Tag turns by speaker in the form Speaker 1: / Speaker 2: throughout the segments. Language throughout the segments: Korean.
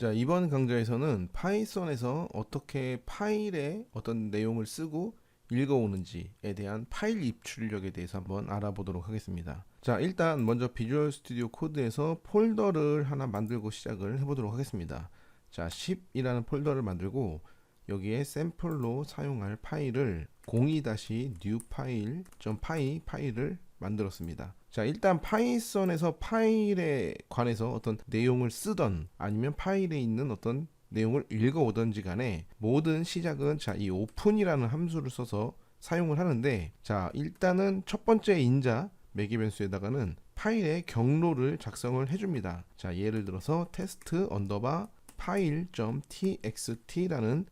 Speaker 1: 자, 이번 강좌에서는 파이썬에서 어떻게 파일에 어떤 내용을 쓰고 읽어오는지에 대한 파일 입출력에 대해서 한번 알아보도록 하겠습니다. 자, 일단 먼저 비주얼 스튜디오 코드에서 폴더를 하나 만들고 시작을 해보도록 하겠습니다. 자, 10이라는 폴더를 만들고 여기에 샘플로 사용할 파일을 02-new file.py 파일을 만들었습니다. 자, 일단 파이썬에서 파일에 관해서 어떤 내용을 쓰던 아니면 파일에 있는 어떤 내용을 읽어오던지 간에 모든 시작은 자, 이 오픈이라는 함수를 써서 사용을 하는데, 자, 일단은 첫 번째 인자 매개 변수에다가는 파일의 경로를 작성을 해줍니다. 자, 예를 들어서 test 언더바 file.txt라는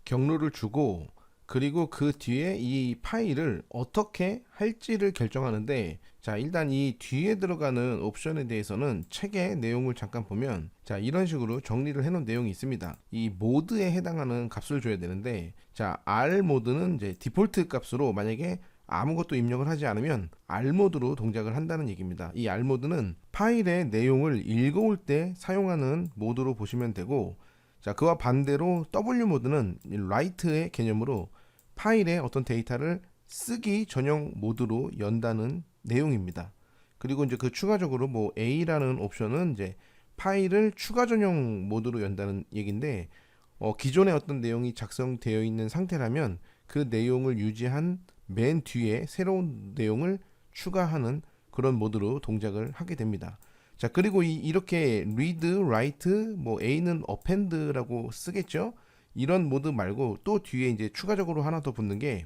Speaker 1: 경로를 주고, 그리고 그 뒤에 이 파일을 어떻게 할지를 결정하는데, 자, 일단 이 뒤에 들어가는 옵션에 대해서는 책의 내용을 잠깐 보면 자, 이런 식으로 정리를 해놓은 내용이 있습니다. 이 모드에 해당하는 값을 줘야 되는데, 자, R 모드는 이제 디폴트 값으로 만약에 아무것도 입력을 하지 않으면 R 모드로 동작을 한다는 얘기입니다. 이 R 모드는 파일의 내용을 읽어올 때 사용하는 모드로 보시면 되고, 자, 그와 반대로 W 모드는 write의 개념으로 파일에 어떤 데이터를 쓰기 전용 모드로 연다는 내용입니다. 그리고 이제 그 추가적으로 뭐 A라는 옵션은 이제 파일을 추가 전용 모드로 연다는 얘기인데, 기존에 어떤 내용이 작성되어 있는 상태라면 그 내용을 유지한 맨 뒤에 새로운 내용을 추가하는 그런 모드로 동작을 하게 됩니다. 자, 그리고 이렇게 read, write, 뭐 A는 append라고 쓰겠죠. 이런 모드 말고 또 뒤에 이제 추가적으로 하나 더 붙는 게,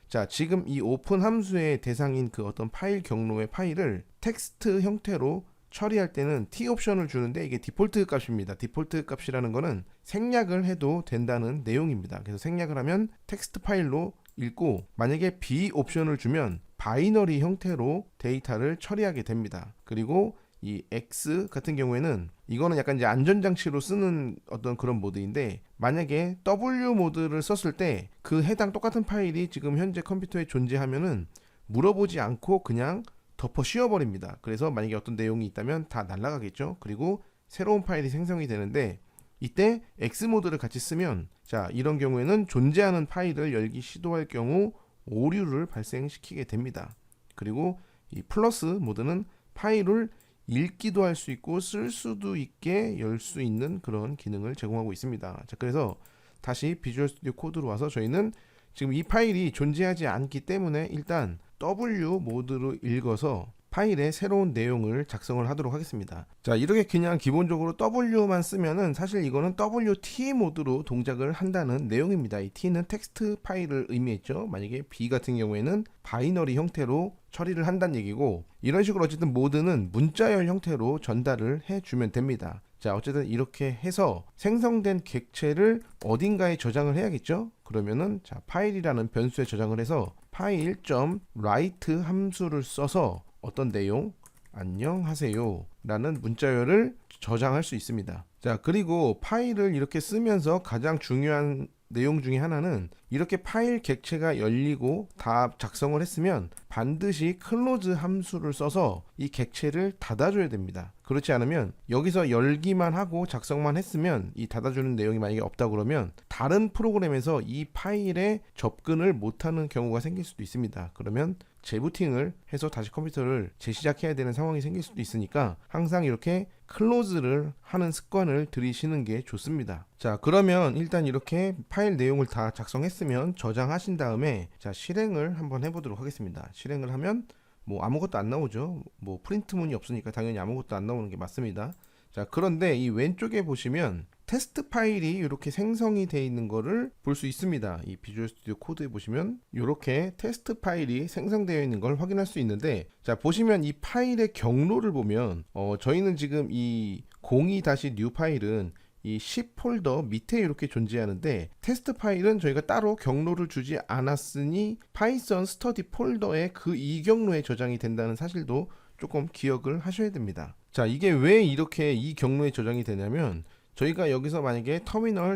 Speaker 1: 자, 지금 이 오픈 함수의 대상인 그 어떤 파일 경로의 파일을 텍스트 형태로 처리할 때는 T 옵션을 주는데, 이게 디폴트 값입니다. 디폴트 값이라는 거는 생략을 해도 된다는 내용입니다. 그래서 생략을 하면 텍스트 파일로 읽고, 만약에 B 옵션을 주면 바이너리 형태로 데이터를 처리하게 됩니다. 그리고 이 X 같은 경우에는 이거는 약간 이제 안전장치로 쓰는 어떤 그런 모드인데, 만약에 W 모드를 썼을 때 그 해당 똑같은 파일이 지금 현재 컴퓨터에 존재하면은 물어보지 않고 그냥 덮어 씌워버립니다. 그래서 만약에 어떤 내용이 있다면 다 날아가겠죠. 그리고 새로운 파일이 생성이 되는데, 이때 X 모드를 같이 쓰면, 자, 이런 경우에는 존재하는 파일을 열기 시도할 경우 오류를 발생시키게 됩니다. 그리고 이 플러스 모드는 파일을 읽기도 할 수 있고 쓸 수도 있게 열 수 있는 그런 기능을 제공하고 있습니다. 자, 그래서 다시 비주얼 스튜디오 코드로 와서 저희는 지금 이 파일이 존재하지 않기 때문에 일단 W 모드로 읽어서 파일에 새로운 내용을 작성을 하도록 하겠습니다. 자, 이렇게 그냥 기본적으로 W만 쓰면은 사실 이거는 WT 모드로 동작을 한다는 내용입니다. 이 T는 텍스트 파일을 의미했죠. 만약에 B 같은 경우에는 바이너리 형태로 처리를 한다는 얘기고, 이런 식으로 어쨌든 모드는 문자열 형태로 전달을 해주면 됩니다. 자, 어쨌든 이렇게 해서 생성된 객체를 어딘가에 저장을 해야겠죠. 그러면은 자, 파일이라는 변수에 저장을 해서 file.write 함수를 써서 어떤 내용, 안녕하세요 라는 문자열을 저장할 수 있습니다. 자, 그리고 파일을 이렇게 쓰면서 가장 중요한 내용 중에 하나는, 이렇게 파일 객체가 열리고 다 작성을 했으면 반드시 클로즈 함수를 써서 이 객체를 닫아줘야 됩니다. 그렇지 않으면 여기서 열기만 하고 작성만 했으면 이 닫아주는 내용이 만약에 없다 그러면 다른 프로그램에서 이 파일에 접근을 못하는 경우가 생길 수도 있습니다. 그러면 재부팅을 해서 다시 컴퓨터를 재시작해야 되는 상황이 생길 수도 있으니까 항상 이렇게 클로즈를 하는 습관을 들이시는 게 좋습니다. 자, 그러면 일단 이렇게 파일 내용을 다 작성했으면 저장하신 다음에 자, 실행을 한번 해보도록 하겠습니다. 실행을 하면 뭐 아무것도 안 나오죠. 뭐 프린트문이 없으니까 당연히 아무것도 안 나오는 게 맞습니다. 자, 그런데 이 왼쪽에 보시면 테스트 파일이 이렇게 생성이 되어 있는 거를 볼 수 있습니다. 이 비주얼 스튜디오 코드에 보시면 이렇게 테스트 파일이 생성되어 있는 걸 확인할 수 있는데, 자, 보시면 이 파일의 경로를 보면 저희는 지금 이 02-new 파일은 이 10 폴더 밑에 이렇게 존재하는데, 테스트 파일은 저희가 따로 경로를 주지 않았으니 파이썬 스터디 폴더에 그 이 경로에 저장이 된다는 사실도 조금 기억을 하셔야 됩니다. 자, 이게 왜 이렇게 이 경로에 저장이 되냐면, 저희가 여기서 만약에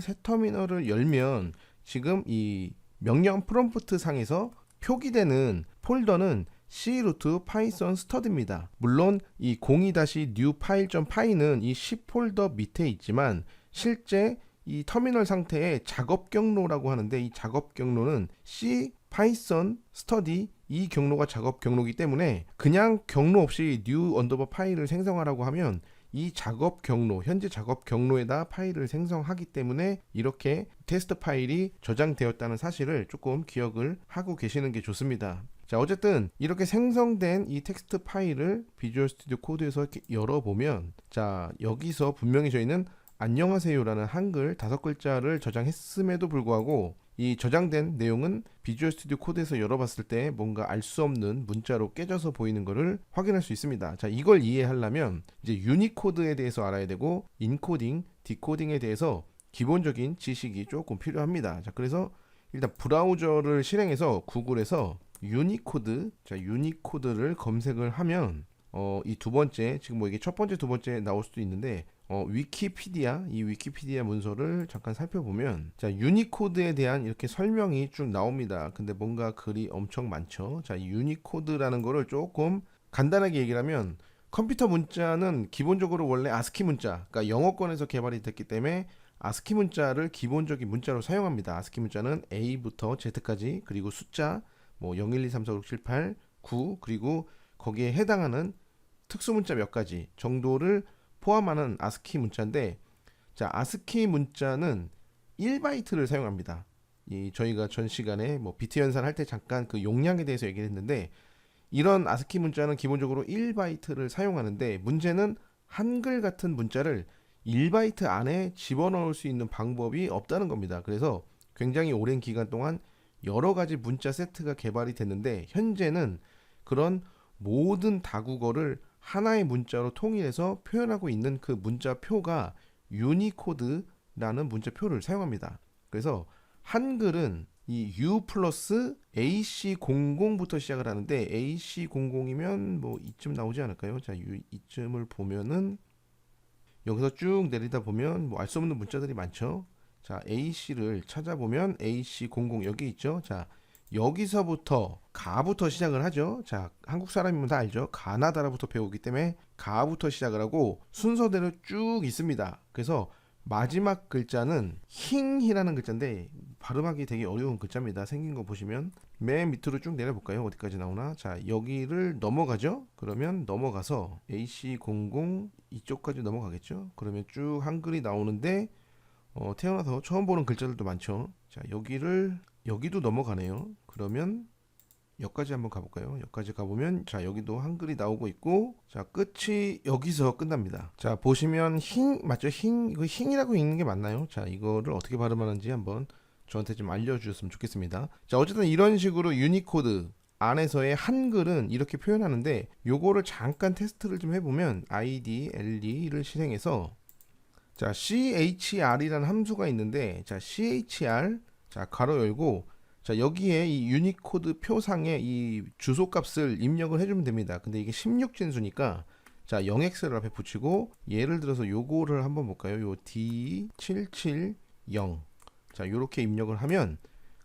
Speaker 1: 새 터미널을 열면 지금 이 명령 프롬프트 상에서 표기되는 폴더는 C 루트 파이썬 스터디입니다. 물론 이 02-new file.py는 이 C 폴더 밑에 있지만 실제 이 터미널 상태의 작업 경로라고 하는데, 이 작업 경로는 C 파이썬 스터디 이 경로가 작업 경로이기 때문에 그냥 경로 없이 new 언더바 파일을 생성하라고 하면 이 작업 경로, 현재 작업 경로에다 파일을 생성하기 때문에 이렇게 테스트 파일이 저장되었다는 사실을 조금 기억을 하고 계시는 게 좋습니다. 자, 어쨌든 이렇게 생성된 이 텍스트 파일을 비주얼 스튜디오 코드에서 이렇게 열어보면, 자, 여기서 분명히 저희는 안녕하세요라는 한글 5글자를 저장했음에도 불구하고 이 저장된 내용은 비주얼 스튜디오 코드에서 열어봤을 때 뭔가 알 수 없는 문자로 깨져서 보이는 것을 확인할 수 있습니다. 자, 이걸 이해하려면 이제 유니코드에 대해서 알아야 되고 인코딩, 디코딩에 대해서 기본적인 지식이 조금 필요합니다. 자, 그래서 일단 브라우저를 실행해서 구글에서 유니코드, 자, 유니코드를 검색을 하면 이 두 번째, 지금 뭐 이게 첫 번째, 두 번째 나올 수도 있는데 위키피디아, 이 위키피디아 문서를 잠깐 살펴보면, 자, 유니코드에 대한 이렇게 설명이 쭉 나옵니다. 근데 뭔가 글이 엄청 많죠. 자, 이 유니코드라는 거를 조금 간단하게 얘기를 하면, 컴퓨터 문자는 기본적으로 원래 아스키 문자, 그러니까 영어권에서 개발이 됐기 때문에 아스키 문자를 기본적인 문자로 사용합니다. 아스키 문자는 A부터 Z까지, 그리고 숫자 뭐 0, 1, 2, 3, 4, 5, 6, 7, 8, 9, 그리고 거기에 해당하는 특수 문자 몇 가지 정도를 포함하는 아스키 문자인데, 자, 아스키 문자는 1바이트를 사용합니다. 저희가 전 시간에 뭐 비트 연산할 때 잠깐 그 용량에 대해서 얘기를 했는데, 이런 아스키 문자는 기본적으로 1바이트를 사용하는데, 문제는 한글 같은 문자를 1바이트 안에 집어넣을 수 있는 방법이 없다는 겁니다. 그래서 굉장히 오랜 기간 동안 여러 가지 문자 세트가 개발이 됐는데, 현재는 그런 모든 다국어를 하나의 문자로 통일해서 표현하고 있는 그 문자표가 유니코드라는 문자표를 사용합니다. 그래서 한글은 이 U 플러스 AC00부터 시작을 하는데, AC00이면 뭐 이쯤 나오지 않을까요? 자, 이쯤을 보면은 여기서 쭉 내리다 보면 뭐 알 수 없는 문자들이 많죠. 자, AC를 찾아보면 AC00 여기 있죠. 자, 여기서부터 가부터 시작을 하죠. 자, 한국 사람이면 다 알죠. 가나다라부터 배우기 때문에 가부터 시작을 하고 순서대로 쭉 있습니다. 그래서 마지막 글자는 힝이라는 글자인데 발음하기 되게 어려운 글자입니다. 생긴 거 보시면 맨 밑으로 쭉 내려볼까요? 어디까지 나오나? 자, 여기를 넘어가죠. 그러면 넘어가서 AC00 이쪽까지 넘어가겠죠. 그러면 쭉 한글이 나오는데 태어나서 처음 보는 글자들도 많죠. 자, 여기도 넘어가네요. 그러면 여기까지 한번 가볼까요? 여기까지 가보면, 자, 여기도 한글이 나오고 있고, 자, 끝이 여기서 끝납니다. 자, 보시면 힝 맞죠? 이거 힝이라고 읽는 게 맞나요? 자, 이거를 어떻게 발음하는지 한번 저한테 좀 알려주셨으면 좋겠습니다. 자, 어쨌든 이런 식으로 유니코드 안에서의 한글은 이렇게 표현하는데, 요거를 잠깐 테스트를 좀 해보면 IDLE를 실행해서, 자, CHR이라는 함수가 있는데, 자, CHR, 자, 가로 열고, 자, 여기에 이 유니코드 표상에 이 주소 값을 입력을 해주면 됩니다. 근데 이게 16진수니까, 자, 0x를 앞에 붙이고, 예를 들어서 요거를 한번 볼까요? 요 D770. 자, 요렇게 입력을 하면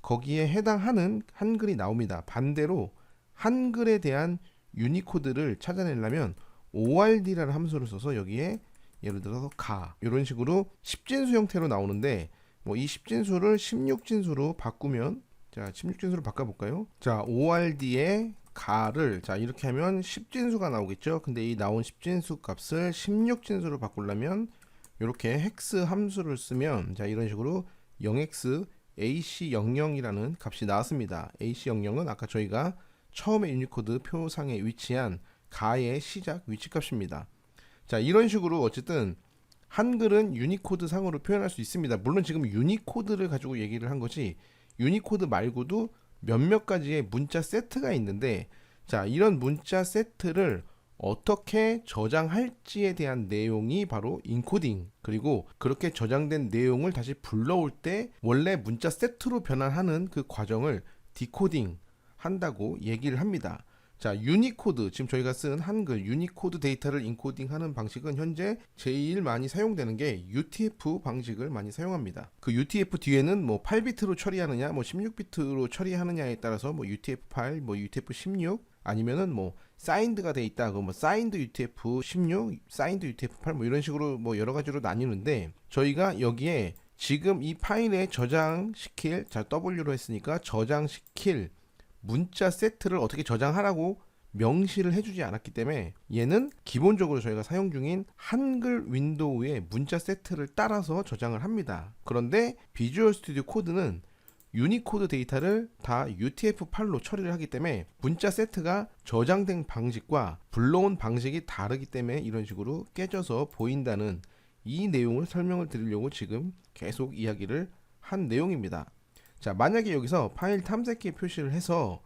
Speaker 1: 거기에 해당하는 한글이 나옵니다. 반대로 한글에 대한 유니코드를 찾아내려면 ORD라는 함수를 써서 여기에 예를 들어서 가, 이런 식으로 10진수 형태로 나오는데, 뭐 이 10진수를 16진수로 바꾸면, 자, 16진수로 바꿔볼까요? 자, ORD에 가를, 자, 이렇게 하면 10진수가 나오겠죠. 근데 이 나온 10진수 값을 16진수로 바꾸려면 이렇게 헥스 함수를 쓰면, 자, 이런 식으로 0x AC00이라는 값이 나왔습니다. AC00은 아까 저희가 처음에 유니코드 표상에 위치한 가의 시작 위치 값입니다. 자, 이런 식으로 어쨌든 한글은 유니코드 상으로 표현할 수 있습니다. 물론 지금 유니코드를 가지고 얘기를 한 것이, 유니코드 말고도 몇몇 가지의 문자 세트가 있는데, 자, 이런 문자 세트를 어떻게 저장할지에 대한 내용이 바로 인코딩, 그리고 그렇게 저장된 내용을 다시 불러올 때 원래 문자 세트로 변환하는 그 과정을 디코딩 한다고 얘기를 합니다. 자, 유니코드, 지금 저희가 쓴 한글 유니코드 데이터를 인코딩하는 방식은 현재 제일 많이 사용되는 게 UTF 방식을 많이 사용합니다. 그 UTF 뒤에는 뭐 8비트로 처리하느냐, 뭐 16비트로 처리하느냐에 따라서 뭐 UTF-8, 뭐 UTF-16, 아니면은 뭐 사인드가 돼 있다. 그럼 뭐 사인드 UTF-16, 사인드 UTF-8 뭐 이런 식으로 뭐 여러 가지로 나뉘는데 저희가 여기에 지금 이 파일에 저장시킬, 자 W로 했으니까 저장시킬 문자 세트를 어떻게 저장하라고 명시를 해주지 않았기 때문에 얘는 기본적으로 저희가 사용 중인 한글 윈도우의 문자 세트를 따라서 저장을 합니다. 그런데 비주얼 스튜디오 코드는 유니코드 데이터를 다 UTF-8로 처리를 하기 때문에 문자 세트가 저장된 방식과 불러온 방식이 다르기 때문에 이런 식으로 깨져서 보인다는 이 내용을 설명을 드리려고 지금 계속 이야기를 한 내용입니다. 자, 만약에 여기서 파일 탐색기 표시를 해서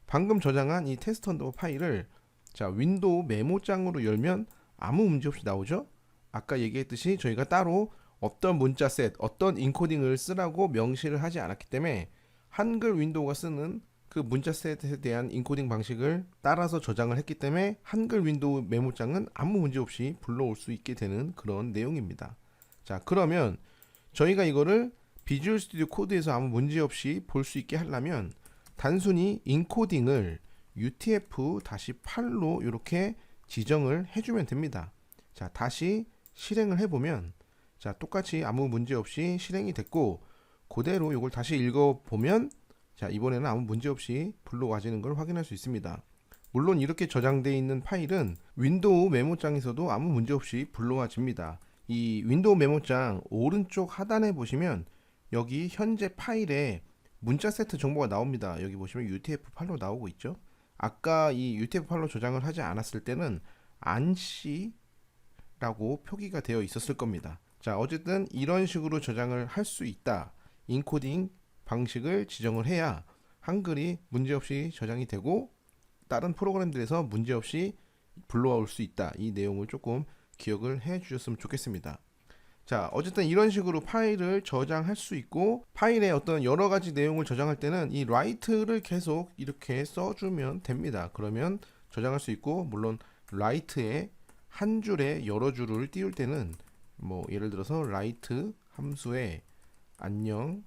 Speaker 1: 방금 저장한 이 테스트 언더바 파일을 자 윈도우 메모장으로 열면 아무 문제 없이 나오죠. 아까 얘기했듯이 저희가 따로 어떤 문자 셋, 어떤 인코딩을 쓰라고 명시를 하지 않았기 때문에 한글 윈도우가 쓰는 그 문자 셋에 대한 인코딩 방식을 따라서 저장을 했기 때문에 한글 윈도우 메모장은 아무 문제 없이 불러올 수 있게 되는 그런 내용입니다. 자, 그러면 저희가 이거를 비주얼 스튜디오 코드에서 아무 문제 없이 볼 수 있게 하려면 단순히 인코딩을 UTF-8로 이렇게 지정을 해주면 됩니다. 자, 다시 실행을 해보면 자 똑같이 아무 문제 없이 실행이 됐고 그대로 이걸 다시 읽어보면 자 이번에는 아무 문제 없이 불러와지는 걸 확인할 수 있습니다. 물론 이렇게 저장되어 있는 파일은 윈도우 메모장에서도 아무 문제 없이 불러와집니다. 이 윈도우 메모장 오른쪽 하단에 보시면 여기 현재 파일에 문자 세트 정보가 나옵니다. 여기 보시면 UTF-8로 나오고 있죠. 아까 이 UTF-8로 저장을 하지 않았을 때는 ANSI라고 표기가 되어 있었을 겁니다. 자, 어쨌든 이런 식으로 저장을 할 수 있다. 인코딩 방식을 지정을 해야 한글이 문제없이 저장이 되고 다른 프로그램들에서 문제없이 불러올 수 있다. 이 내용을 조금 기억을 해 주셨으면 좋겠습니다. 자, 어쨌든 이런 식으로 파일을 저장할 수 있고 파일에 어떤 여러 가지 내용을 저장할 때는 이 write를 계속 이렇게 써주면 됩니다. 그러면 저장할 수 있고 물론 write에 한 줄에 여러 줄을 띄울 때는 뭐 예를 들어서 write 함수에 안녕하세요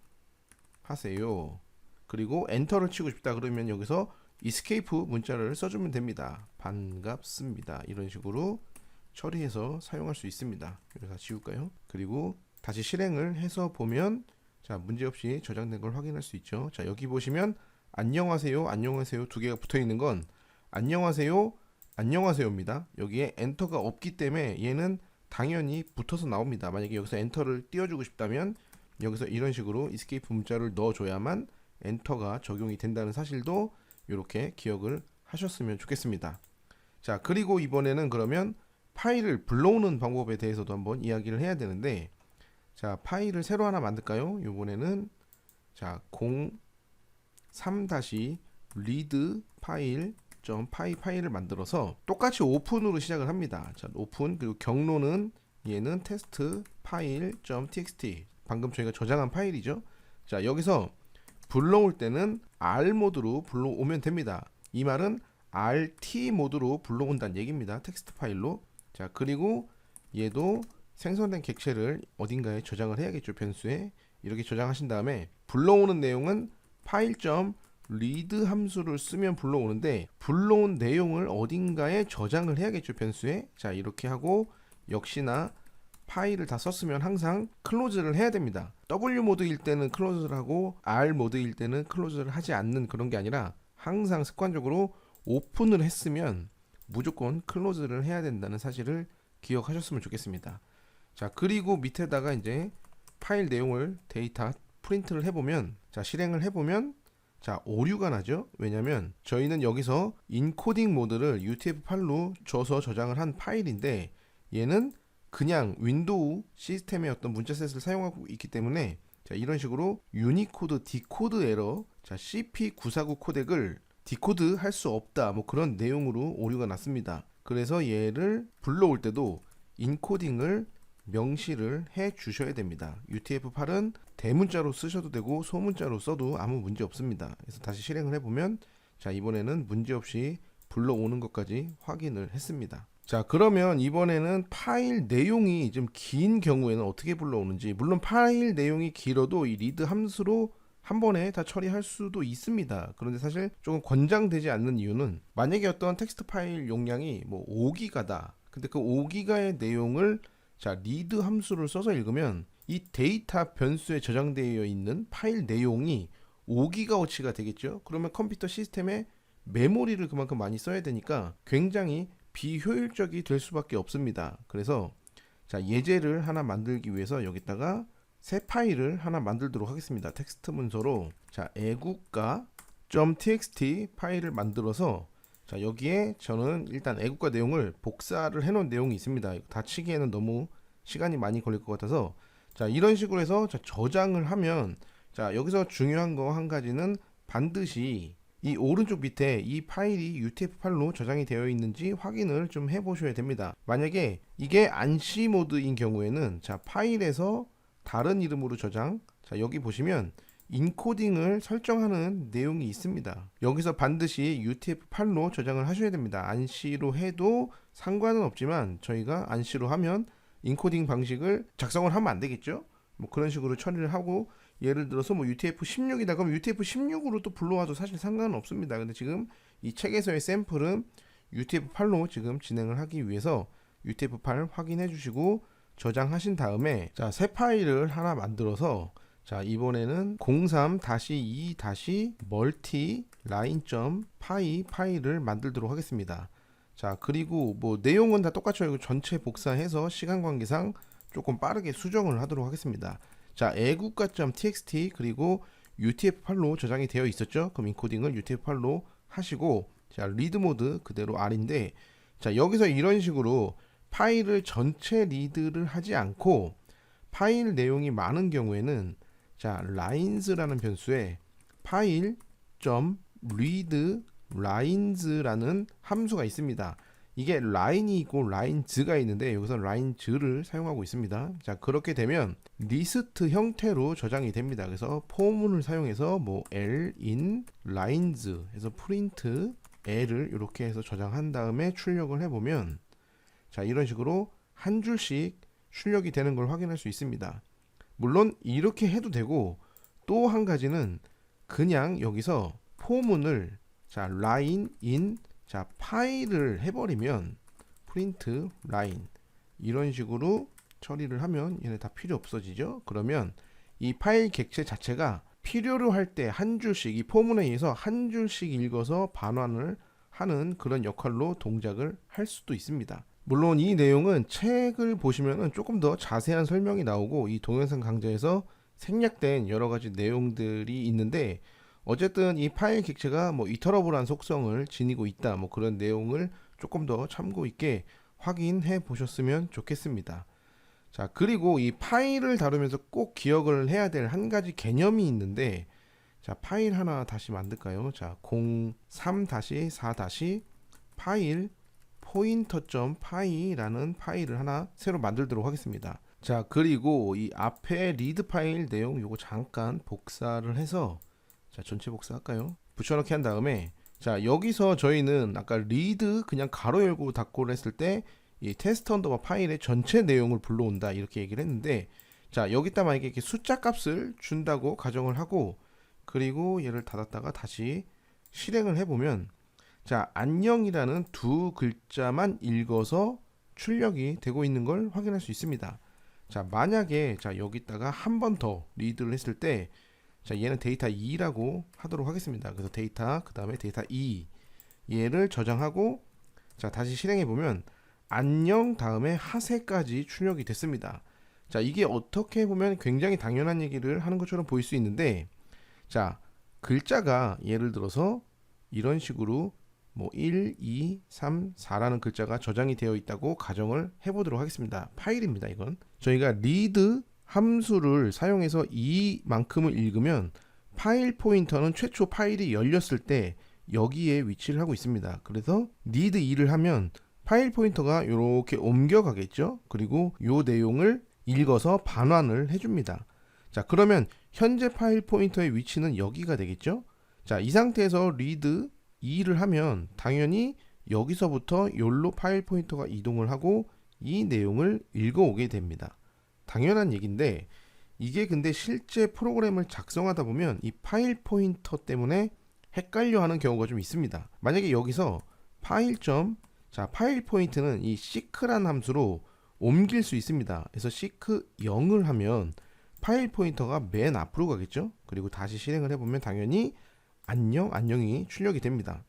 Speaker 1: 그리고 엔터를 치고 싶다 그러면 여기서 escape 문자를 써주면 됩니다. 반갑습니다. 이런 식으로 처리해서 사용할 수 있습니다. 여기서 지울까요? 그리고 다시 실행을 해서 보면 자 문제없이 저장된 걸 확인할 수 있죠. 자 여기 보시면 안녕하세요 안녕하세요 두 개가 붙어 있는 건 안녕하세요 안녕하세요입니다. 여기에 엔터가 없기 때문에 얘는 당연히 붙어서 나옵니다. 만약에 여기서 엔터를 띄워주고 싶다면 여기서 이런 식으로 escape 문자를 넣어줘야만 엔터가 적용이 된다는 사실도 이렇게 기억을 하셨으면 좋겠습니다. 자 그리고 이번에는 그러면 파일을 불러오는 방법에 대해서도 한번 이야기를 해야 되는데 자 파일을 새로 하나 만들까요? 이번에는 자 03-read 파일을 만들어서 똑같이 오픈으로 시작을 합니다. 자 오픈 그리고 경로는 얘는 테스트 파일.txt 방금 저희가 저장한 파일이죠. 자 여기서 불러올 때는 R 모드로 불러오면 됩니다. 이 말은 RT 모드로 불러온다는 얘기입니다. 텍스트 파일로. 자 그리고 얘도 생성된 객체를 어딘가에 저장을 해야겠죠. 변수에 이렇게 저장하신 다음에 불러오는 내용은 파일.read 함수를 쓰면 불러오는데 불러온 내용을 어딘가에 저장을 해야겠죠. 변수에. 자 이렇게 하고 역시나 파일을 다 썼으면 항상 클로즈를 해야 됩니다. W 모드일 때는 클로즈를 하고 R 모드일 때는 클로즈를 하지 않는 그런 게 아니라 항상 습관적으로 오픈을 했으면 무조건 클로즈를 해야 된다는 사실을 기억하셨으면 좋겠습니다. 자 그리고 밑에다가 이제 파일 내용을 데이터 프린트를 해보면 자 실행을 해보면 자 오류가 나죠. 왜냐면 저희는 여기서 인코딩 모드를 UTF-8로 줘서 저장을 한 파일인데 얘는 그냥 윈도우 시스템의 어떤 문자셋을 사용하고 있기 때문에 자 이런 식으로 유니코드 디코드 에러 자 CP949 코덱을 디코드 할 수 없다 뭐 그런 내용으로 오류가 났습니다. 그래서 얘를 불러올 때도 인코딩을 명시를 해 주셔야 됩니다. UTF-8은 대문자로 쓰셔도 되고 소문자로 써도 아무 문제 없습니다. 그래서 다시 실행을 해보면 자 이번에는 문제없이 불러오는 것까지 확인을 했습니다. 자 그러면 이번에는 파일 내용이 좀 긴 경우에는 어떻게 불러오는지 물론 파일 내용이 길어도 이 리드 함수로 한 번에 다 처리할 수도 있습니다. 그런데 사실 조금 권장되지 않는 이유는 만약에 어떤 텍스트 파일 용량이 뭐 5기가다. 근데 그 5기가의 내용을 자 리드 함수를 써서 읽으면 이 데이터 변수에 저장되어 있는 파일 내용이 5기가워치가 되겠죠. 그러면 컴퓨터 시스템에 메모리를 그만큼 많이 써야 되니까 굉장히 비효율적이 될 수밖에 없습니다. 그래서 자 예제를 하나 만들기 위해서 여기다가 새 파일을 하나 만들도록 하겠습니다. 텍스트 문서로 자 애국가.txt 파일을 만들어서 자 여기에 저는 일단 애국가 내용을 복사를 해놓은 내용이 있습니다. 다 치기에는 너무 시간이 많이 걸릴 것 같아서 자 이런 식으로 해서 자, 저장을 하면 자 여기서 중요한 거 한 가지는 반드시 이 오른쪽 밑에 이 파일이 UTF 파일로 저장이 되어 있는지 확인을 좀 해보셔야 됩니다. 만약에 이게 안시 모드인 경우에는 자 파일에서 다른 이름으로 저장 자 여기 보시면 인코딩을 설정하는 내용이 있습니다. 여기서 반드시 UTF-8로 저장을 하셔야 됩니다. 안시로 해도 상관은 없지만 저희가 안시로 하면 인코딩 방식을 작성을 하면 안 되겠죠. 뭐 그런 식으로 처리를 하고 예를 들어서 뭐 UTF-16이다 그럼 UTF-16으로 또 불러와도 사실 상관은 없습니다. 근데 지금 이 책에서의 샘플은 UTF-8로 지금 진행을 하기 위해서 UTF-8 확인해 주시고 저장하신 다음에 자 새 파일을 하나 만들어서 자 이번에는 03-2-multi line.py 파일을 만들도록 하겠습니다. 자 그리고 뭐 내용은 다 똑같죠. 이거 전체 복사해서 시간 관계상 조금 빠르게 수정을 하도록 하겠습니다. 자 애국가.txt 그리고 UTF-8로 저장이 되어 있었죠. 그럼 인코딩을 UTF-8로 하시고 자 리드 모드 그대로 R인데 자 여기서 이런 식으로 파일을 전체 리드를 하지 않고 파일 내용이 많은 경우에는 자 lines라는 변수에 file.read lines라는 함수가 있습니다. 이게 line이 있고 lines가 있는데 여기서 lines를 사용하고 있습니다. 자 그렇게 되면 리스트 형태로 저장이 됩니다. 그래서 포문을 사용해서 뭐 l in lines 해서 print l을 이렇게 해서 저장한 다음에 출력을 해보면 자 이런 식으로 한 줄씩 출력이 되는 걸 확인할 수 있습니다. 물론 이렇게 해도 되고 또 한 가지는 그냥 여기서 포문을 자 line in 자 파일을 해버리면 print line 이런 식으로 처리를 하면 얘네 다 필요 없어지죠. 그러면 이 파일 객체 자체가 필요로 할 때 한 줄씩 이 포문에 의해서 한 줄씩 읽어서 반환을 하는 그런 역할로 동작을 할 수도 있습니다. 물론 이 내용은 책을 보시면은 조금 더 자세한 설명이 나오고 이 동영상 강좌에서 생략된 여러 가지 내용들이 있는데 어쨌든 이 파일 객체가 뭐 이터러블한 속성을 지니고 있다 뭐 그런 내용을 조금 더 참고 있게 확인해 보셨으면 좋겠습니다. 자 그리고 이 파일을 다루면서 꼭 기억을 해야 될 한 가지 개념이 있는데 자 파일 하나 다시 만들까요? 자 03-4- 파일 pointer.py라는 파일을 하나 새로 만들도록 하겠습니다. 자 그리고 이 앞에 리드 파일 내용 요거 잠깐 복사를 해서 자 전체 복사할까요? 붙여넣기 한 다음에 자 여기서 저희는 아까 리드 그냥 가로 열고 닫고를 했을 때 이 테스트 언더바 파일의 전체 내용을 불러온다 이렇게 얘기를 했는데 자 여기다 만약에 이렇게 숫자 값을 준다고 가정을 하고 그리고 얘를 닫았다가 다시 실행을 해보면 자 안녕이라는 두 글자만 읽어서 출력이 되고 있는 걸 확인할 수 있습니다. 자 만약에 자 여기다가 한 번 더 리드를 했을 때 자 얘는 데이터 2라고 하도록 하겠습니다. 그래서 데이터 그 다음에 데이터 2 얘를 저장하고 자 다시 실행해 보면 안녕 다음에 하세까지 출력이 됐습니다. 자 이게 어떻게 보면 굉장히 당연한 얘기를 하는 것처럼 보일 수 있는데 자 글자가 예를 들어서 이런 식으로 뭐 1, 2, 3, 4라는 글자가 저장이 되어 있다고 가정을 해보도록 하겠습니다. 파일입니다. 이건 저희가 read 함수를 사용해서 이만큼을 읽으면 파일 포인터는 최초 파일이 열렸을 때 여기에 위치를 하고 있습니다. 그래서 read 2를 하면 파일 포인터가 이렇게 옮겨가겠죠. 그리고 이 내용을 읽어서 반환을 해줍니다. 자 그러면 현재 파일 포인터의 위치는 여기가 되겠죠. 자 이 상태에서 read 2를 하면 당연히 여기서부터 여기로 파일 포인터가 이동을 하고 이 내용을 읽어오게 됩니다. 당연한 얘기인데 이게 근데 실제 프로그램을 작성하다 보면 이 파일 포인터 때문에 헷갈려 하는 경우가 좀 있습니다. 만약에 여기서 파일 포인트는 이 seek란 함수로 옮길 수 있습니다. 그래서 seek 0을 하면 파일 포인터가 맨 앞으로 가겠죠. 그리고 다시 실행을 해보면 당연히 안녕이 출력이 됩니다.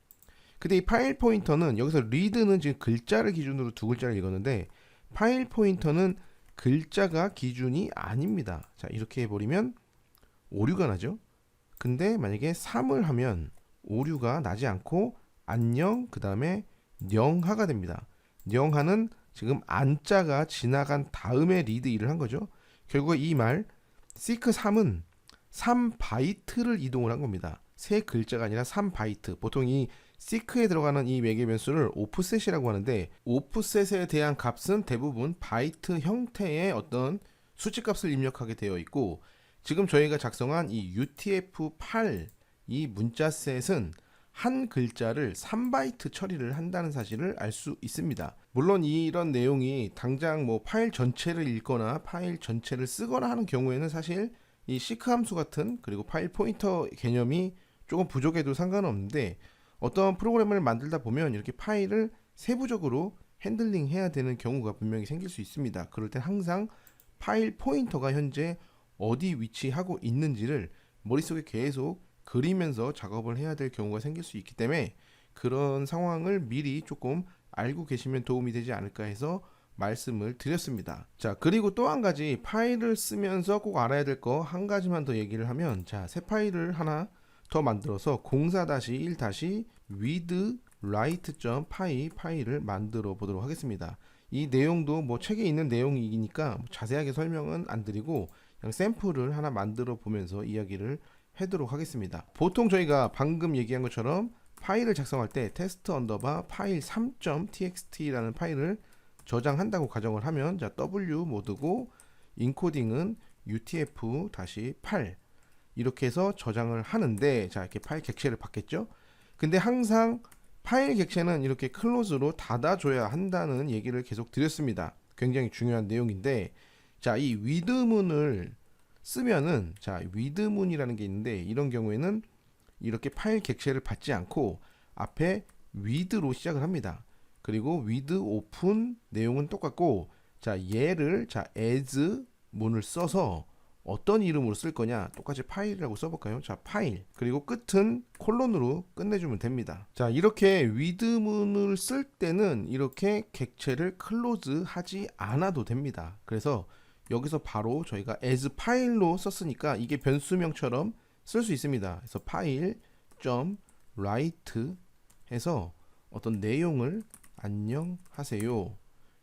Speaker 1: 근데 이 파일 포인터는 여기서 read는 지금 글자를 기준으로 두 글자를 읽었는데 파일 포인터는 글자가 기준이 아닙니다. 자, 이렇게 해버리면 오류가 나죠. 근데 만약에 3을 하면 오류가 나지 않고 안녕 그 다음에 령하가 됩니다. 령하는 지금 안자가 지나간 다음에 리드 일을 한 거죠. 결국 이 말 seek 3은 3바이트를 이동을 한 겁니다. 세 글자가 아니라 3바이트. 보통 이 seek에 들어가는 이 매개 변수를 오프셋이라고 하는데 오프셋에 대한 값은 대부분 바이트 형태의 어떤 수치값을 입력하게 되어 있고 지금 저희가 작성한 이 UTF-8 이 문자셋은 한 글자를 3바이트 처리를 한다는 사실을 알 수 있습니다. 물론 이런 내용이 당장 뭐 파일 전체를 읽거나 파일 전체를 쓰거나 하는 경우에는 사실 이 seek 함수 같은 그리고 파일 포인터 개념이 조금 부족해도 상관없는데 어떤 프로그램을 만들다 보면 이렇게 파일을 세부적으로 핸들링 해야 되는 경우가 분명히 생길 수 있습니다. 그럴 땐 항상 파일 포인터가 현재 어디 위치하고 있는지를 머릿속에 계속 그리면서 작업을 해야 될 경우가 생길 수 있기 때문에 그런 상황을 미리 조금 알고 계시면 도움이 되지 않을까 해서 말씀을 드렸습니다. 자, 그리고 또 한 가지 파일을 쓰면서 꼭 알아야 될 거 한 가지만 더 얘기를 하면 자, 새 파일을 하나 더 만들어서 04-1-readwrite.py 파일을 만들어 보도록 하겠습니다. 이 내용도 뭐 책에 있는 내용이니까 자세하게 설명은 안 드리고 그냥 샘플을 하나 만들어 보면서 이야기를 하도록 하겠습니다. 보통 저희가 방금 얘기한 것처럼 파일을 작성할 때 test 언더바 파일 3.txt라는 파일을 저장한다고 가정을 하면 자 W 모드고 인코딩은 UTF-8 이렇게 해서 저장을 하는데 자 이렇게 파일 객체를 받겠죠. 근데 항상 파일 객체는 이렇게 클로즈로 닫아줘야 한다는 얘기를 계속 드렸습니다. 굉장히 중요한 내용인데 자 이 위드문을 쓰면은 자 위드문이라는 게 있는데 이런 경우에는 이렇게 파일 객체를 받지 않고 앞에 위드로 시작을 합니다. 그리고 위드 오픈 내용은 똑같고 자 얘를 자 as 문을 써서 어떤 이름으로 쓸 거냐 똑같이 파일이라고 써볼까요? 자 파일 그리고 끝은 콜론으로 끝내주면 됩니다. 자 이렇게 위드문을 쓸 때는 이렇게 객체를 클로즈 하지 않아도 됩니다. 그래서 여기서 바로 저희가 as 파일로 썼으니까 이게 변수명처럼 쓸 수 있습니다. 그래서 파일 .write 해서 어떤 내용을 안녕하세요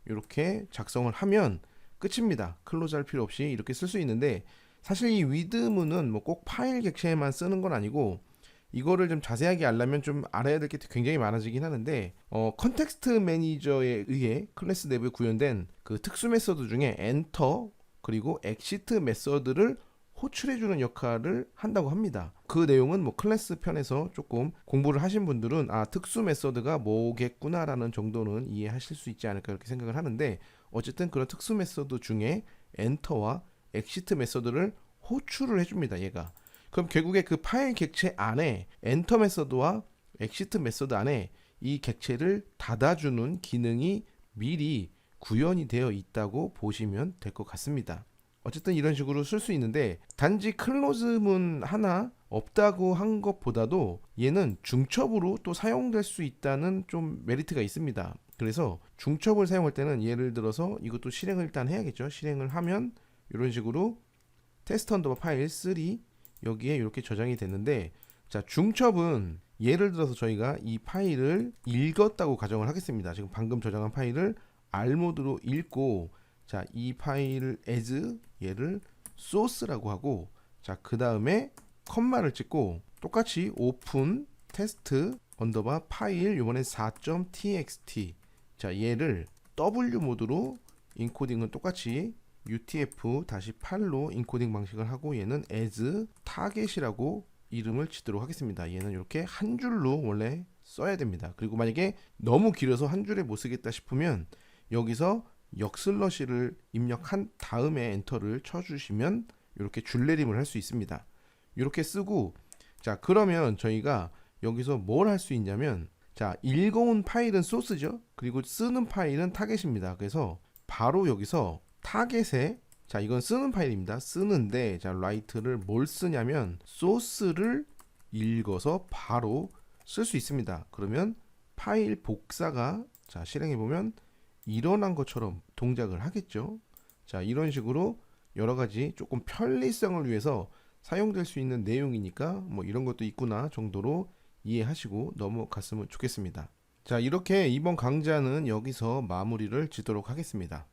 Speaker 1: 이렇게 작성을 하면 끝입니다. 클로즈 할 필요 없이 이렇게 쓸 수 있는데 사실 이 위드문은 뭐 꼭 파일 객체에만 쓰는 건 아니고 이거를 좀 자세하게 알려면 좀 알아야 될 게 굉장히 많아지긴 하는데 컨텍스트 매니저에 의해 클래스 내부에 구현된 그 특수 메서드 중에 엔터 그리고 엑시트 메서드를 호출해주는 역할을 한다고 합니다. 그 내용은 뭐 클래스 편에서 조금 공부를 하신 분들은 아 특수 메서드가 뭐겠구나라는 정도는 이해하실 수 있지 않을까 이렇게 생각을 하는데 어쨌든 그런 특수 메서드 중에 엔터와 엑시트 메서드를 호출을 해줍니다. 얘가 그럼 결국에 그 파일 객체 안에 엔터 메서드와 엑시트 메서드 안에 이 객체를 닫아주는 기능이 미리 구현이 되어 있다고 보시면 될 것 같습니다. 어쨌든 이런 식으로 쓸 수 있는데 단지 클로즈문 하나 없다고 한 것보다도 얘는 중첩으로 또 사용될 수 있다는 좀 메리트가 있습니다. 그래서 중첩을 사용할 때는 예를 들어서 이것도 실행을 일단 해야겠죠. 실행을 하면 이런 식으로 테스트 언더바 파일 3 여기에 이렇게 저장이 됐는데 자 중첩은 예를 들어서 저희가 이 파일을 읽었다고 가정을 하겠습니다. 지금 방금 저장한 파일을 R 모드로 읽고 자 이 파일을 as 얘를 source라고 하고 자 그 다음에 컴마를 찍고 똑같이 open test 언더바 파일 이번엔 4.txt 자 얘를 W 모드로 인코딩은 똑같이 UTF-8로 인코딩 방식을 하고 얘는 as target이라고 이름을 짓도록 하겠습니다. 얘는 이렇게 한 줄로 원래 써야 됩니다. 그리고 만약에 너무 길어서 한 줄에 못 쓰겠다 싶으면 여기서 역슬러시를 입력한 다음에 엔터를 쳐주시면 이렇게 줄내림을 할 수 있습니다. 이렇게 쓰고, 자, 그러면 저희가 여기서 뭘 할 수 있냐면, 자, 읽어온 파일은 소스죠. 그리고 쓰는 파일은 타겟입니다. 그래서 바로 여기서 타겟에, 자, 이건 쓰는 파일입니다. 쓰는데, 자, 라이트를 뭘 쓰냐면 소스를 읽어서 바로 쓸 수 있습니다. 그러면 파일 복사가, 자, 실행해 보면 일어난 것처럼 동작을 하겠죠. 자, 이런 식으로 여러 가지 조금 편리성을 위해서 사용될 수 있는 내용이니까 뭐 이런 것도 있구나 정도로 이해하시고 넘어갔으면 좋겠습니다. 자, 이렇게 이번 강좌는 여기서 마무리를 짓도록 하겠습니다.